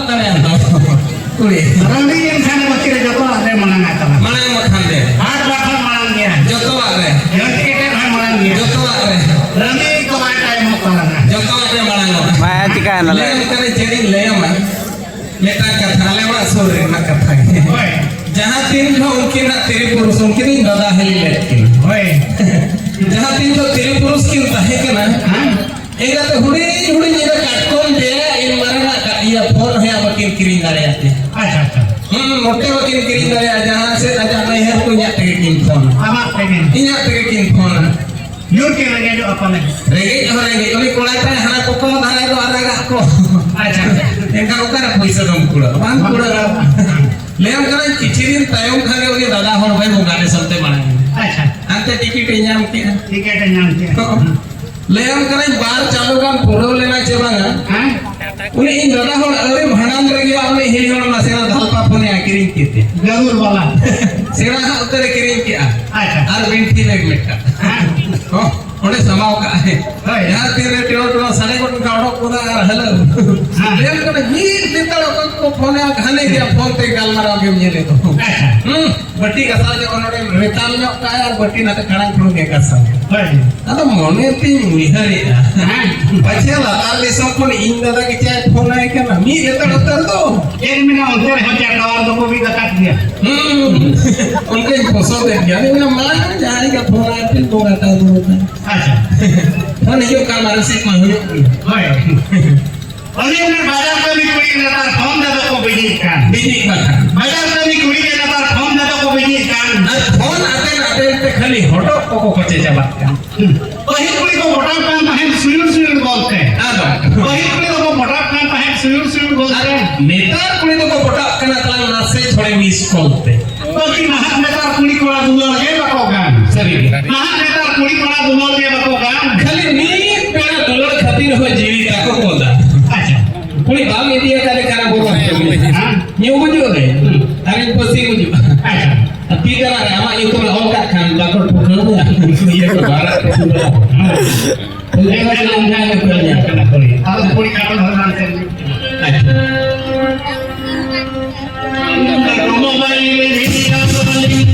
tanya to. Kuli. Rani yang sana bakir joto ada mana ngata. Mana yang makan deh? Hat bakal malang dia. Joto ada. Yang kita kan malang dia. Joto ada. Rani ko ada yang malang. Joto ada malang. Maya tika na Lem kare jadi lem. Meta kata lewat sore nak kata. Oi. Jahat tin ko unkin nak tiri purus unkin dada heli letkin. Oi. Jahat tin ko tiri purus kin tahe kana. Ega to hudi ida katkom de in marana ka iya phone hai abakin kiring dare ate. Acha. Mote bakin kiring dare jahan se aja nahi hai to nya tege kin phone. Ama pengen. Inya tege kin phone. Yur ke lagi ada apa lagi? Rege oni kolai ta hana poko dhare do araga ko. Acha. Enka ukara paisa dom kula. Bang kula. Lem kare kichirin tayong khage oni dada hor bhai bongane salte mane. Acha. Ante ticket nyam ke. Tiket nyam ke. Lem kare bar chalu kan photo lena che banga. Uni in dada hor ari bhanan re gya uni hi hor na sera dhalpa phone akiring kite. Garur wala. Sera ha utare kiring kiya. Acha. Ar binti leg metta. Ode samao ka hai. Yaar tere tero sare gon ka odok koda ar hello. Lem kare mir ditalo ko phone khane gya phone te gal mara ge nyele to. Batti ka sa je onode retal nyok ka ar batti na te kanang phone ge ka sa. Ada mone ti mihari. Pache la ali sampun inda da ke chai phone ai kana mi retalo tar to. एक महीना उधर हो जाए tower तो भी काट दिया उनके पोसो दे दिया नहीं ना मान जाने का फोन आया फिर तो आता है अच्छा फोन यो का मानसिक में हो हाय अरे उन्हें बाजार में भी कुड़ी रहता फोन दादा को बिजी कान बाजार में भी कुड़ी रहता फोन दादा को बिजी कान फोन आते ते खाली हटो को बचे जवाब का वही कुड़ी को मोटा कान पहन सुयुर बोलते हैं वही कुड़ी को मोटा कान पहन सुयुर बोलते हैं नेता कुड़ी को मोटा कना तला नासे थोड़े मिस करते बाकी महान नेता कुड़ी को दुलार के बको कान सही महान नेता कुड़ी को दुलार के बको कान खाली नी पेड़ा डॉलर खातिर हो जीवी ताको कोदा अच्छा कुड़ी बाम एरिया करे करा बोलो हां न्यू बुझो रे अरे पसी बुझो अच्छा अति करा रे आमा ये तो और का खान बाको ठोकर ये तो भारत ले वाले लंगा ने कर दिया अब कुड़ी काटो भगवान से मोबाइल में वीडियो कॉलिंग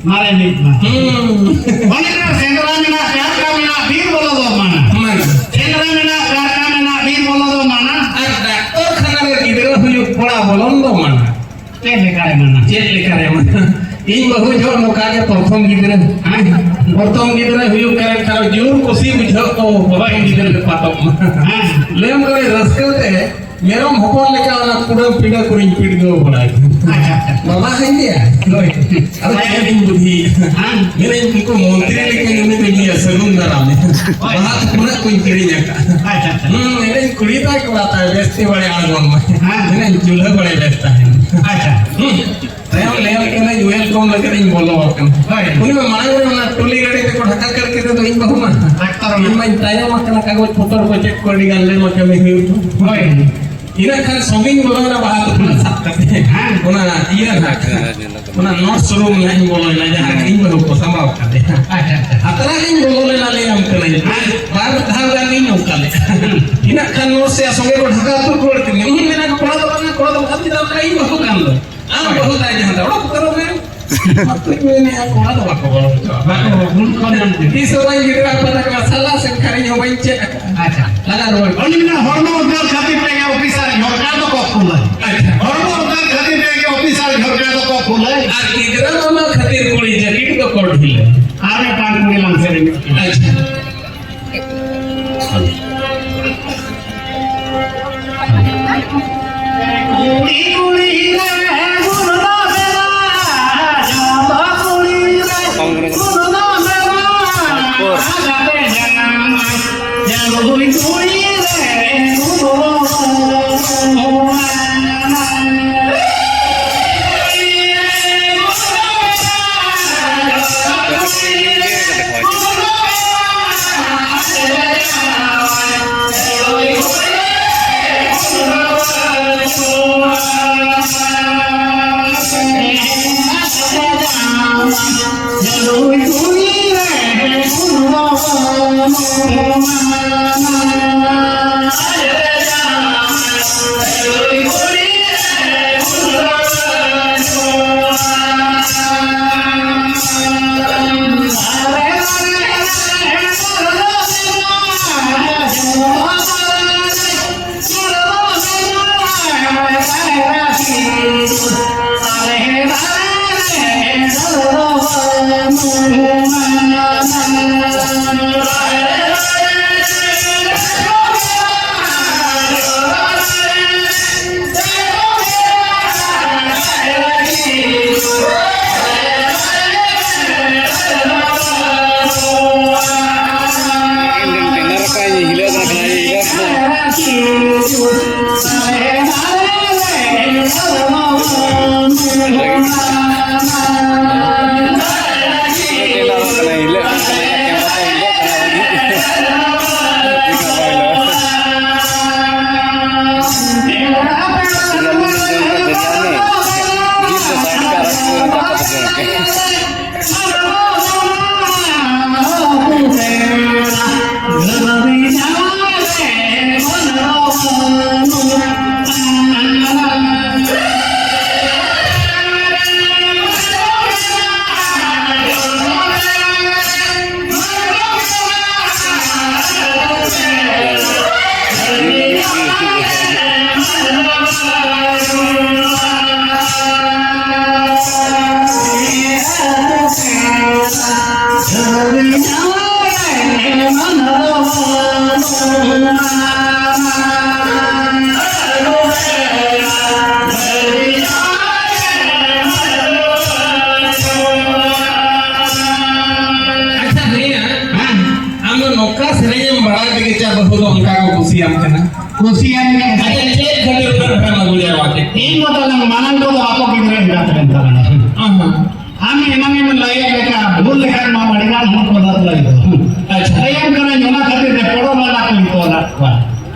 मारे नहीं माने ना सेंद्रा में ना प्यार का में ना वीर बोलो दो माना सेंद्रा में ना प्यार का में ना वीर बोलो दो माना डॉक्टर खाना में गिदरो हुयो थोड़ा बोलन दो मना के लेकर मना चेक लेकर है मना इन बहु जो नोका के प्रथम गिदरे हुयु करे खारो जोर कुसी बुझो तो बाबा इन गिदरे के पातो लेम करे रस्कते मेरम हपन लेका वाला कुडम पीड़ा कुरिन पीड़ दो बड़ाई बाबा है दिया अरे क्या दिन बुद्धि मेरे इनको मंत्री लेके इन्होंने तो लिया सगुंदरा में वहाँ तो पूरा कोई गिरी जाता मेरे कुड़ी तक आता है बेचते बड़े आलगोन में मेरे चूल्हे बड़े बेचता है लेम लेम के ना यूएल कौन लगे इन बोलो अपन उन्हीं में मांग रहे ना टोली गाड़ी देखो ढका करके तो इन बहु ना इन में टाइम मत कागज पत्र को चेक कर दिया ले मत में ही इना खान सोगिंग बोलो ना बाहर तो पूरा साफ करते हैं उना ये ना उना नॉट शुरू में नहीं बोलो ना जहाँ इन में को संभाव करते हैं अतरा इन बोलो ना ले हम करने बार धाव का नहीं होता ले इना खान नोट से सोगे को ढका तो कोड़ के नहीं मेरा कोड़ा तो अभी तो कहीं बहुत काम दो बहुत आए जहाँ दौड़ा करो मैं मतलब मैंने कोड़ा तो बाको इस वाई गिरा पता का मसाला से करेंगे वाई चेक अच्छा लगा रोल अन्य ना हॉर्मोन उद्योग खातिर पे ऑफिसर झरका तो को खुला हॉर्मोन उद्योग खातिर पे ऑफिसर झरका तो को खुला आ गिरा मामा खातिर कोड़ी जैकेट को कोड ढीले आरे पान कोड़ी लांसे अच्छा कुसियान में अच्छा एक घंटे ऊपर बैठा ना गुजर वाके तीन मतलब मानन को आपको किधर जाते हैं हम इन्हें में लाया बेटा भूल लेकर मां मड़ीना हम को दात लाई अच्छा ये करने जोना खातिर दे पड़ो वाला कोई तो ला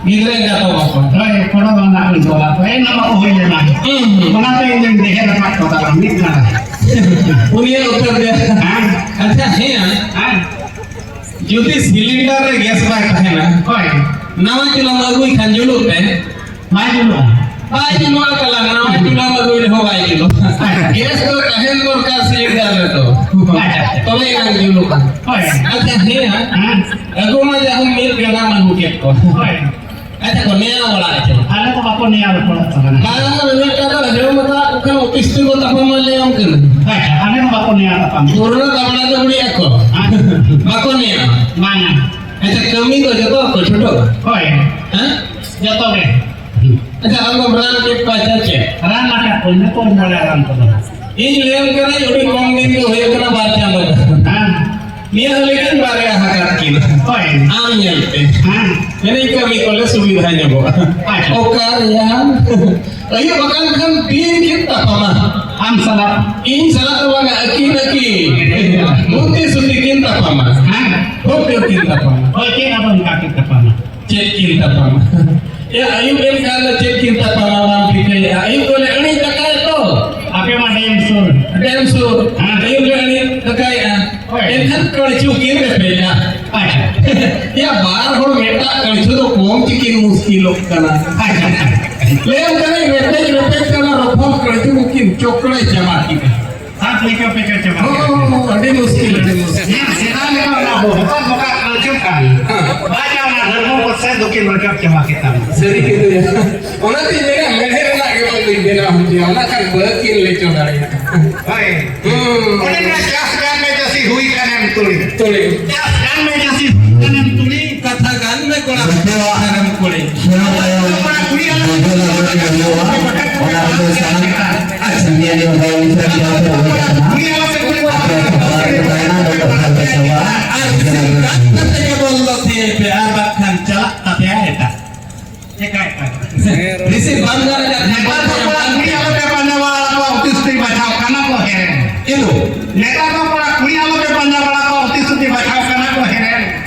गिदरे जातो बापा रे पड़ो वाला कोई तो ला ए ना को होई लेना बनाते इन देखे ना पाट होता मिट ना पुनिया उत्तर दे अच्छा है हां ज्योति सिलेंडर रे गैस बाय है ना होय नवा चूल्हा लगुई खान जुलू पे बाई जुलू कला नवा चूल्हा लगुई हो बाई जुलू गैस तो कहें मोर का सिलेंडर रे तो ये ना जुलू का अच्छा है हां अगो में जा हम मिल गना में के को Ada ko niya wala ito. Ano to ako niya ko tangan. Kaya na kada yo mata ko ofisto ko tapos malayam kan. Ano ako niya tapang. Puro na tabla to budi ako. Bako niya. Mana? Ada kami ko joto ko choto. Hoy. Ha? Joto be. Ada ang brand ke pacace. Ran maka ko ne ko mala ran to. In lem kana yodi kong din ko hoye kana baca mo. Ha? Niya halikan bare hakat kin. Hoy. Am nyelte. Ha? Ini kami kalau suvidhanya bo. Okarian. Ayo makan kan tin kita pama. Am salat. In salah tu bang aki. Mesti suti kita pama. Ha? Hotel kita pama. Hoy ke apa nikah kita pama. Cek kita pama. Ya ayo kan kalau cek kita pama bang pikir ya. Ayo boleh ini takai tu. Apa mah dem sur. Dan su. Ayo boleh ini takai ah. Ini kan kalau cukin berbeda. Ya बार हो बेटा कैसे तो कौन chicken मुश्किल करना ले करे बेटे बेटे करना रफल कैसे मुश्किल चोकड़े जमा की साथ लेकर पे कर चला हो अड़े मुश्किल ये सेना में ना हो तो मका कल्चर का बाजा ना धर्मों को से दुखी मरकर चला के तब सही के तो ओना ती मेरा मेहर ना के बंद देना हम जी ओना का बकिन ले चोड़ाई भाई ओने ना जास गान में जैसी हुई कने तुली तोले जास गान में जैसी कने तुली कथा गान में कोना हरम कोले Risi bangga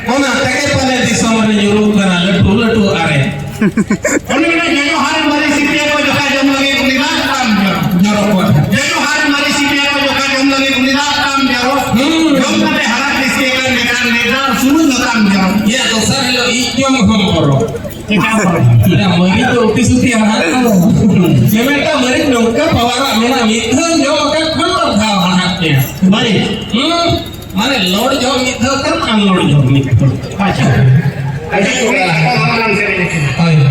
Ona take pale di somar nyuruh kana letu are. Oni na jayo har mari sipia ko joka jom lagi kulina kam jaro. Jorok ko. Jayo har mari sipia ko joka jom lagi kulina kam jaro. Jom kate harak diske kan nekan nedar sunu kam jaro. Ya to sarlo ikyom homoro. Kita Ya mari to uti suti anak ko. Sementa mari nongka pawara mena mithan jo maka khulor thaw anaknya. mari. Mane lord jo mithan kan am lord jo mithan. Acha. Acha ko orang sering. Hai.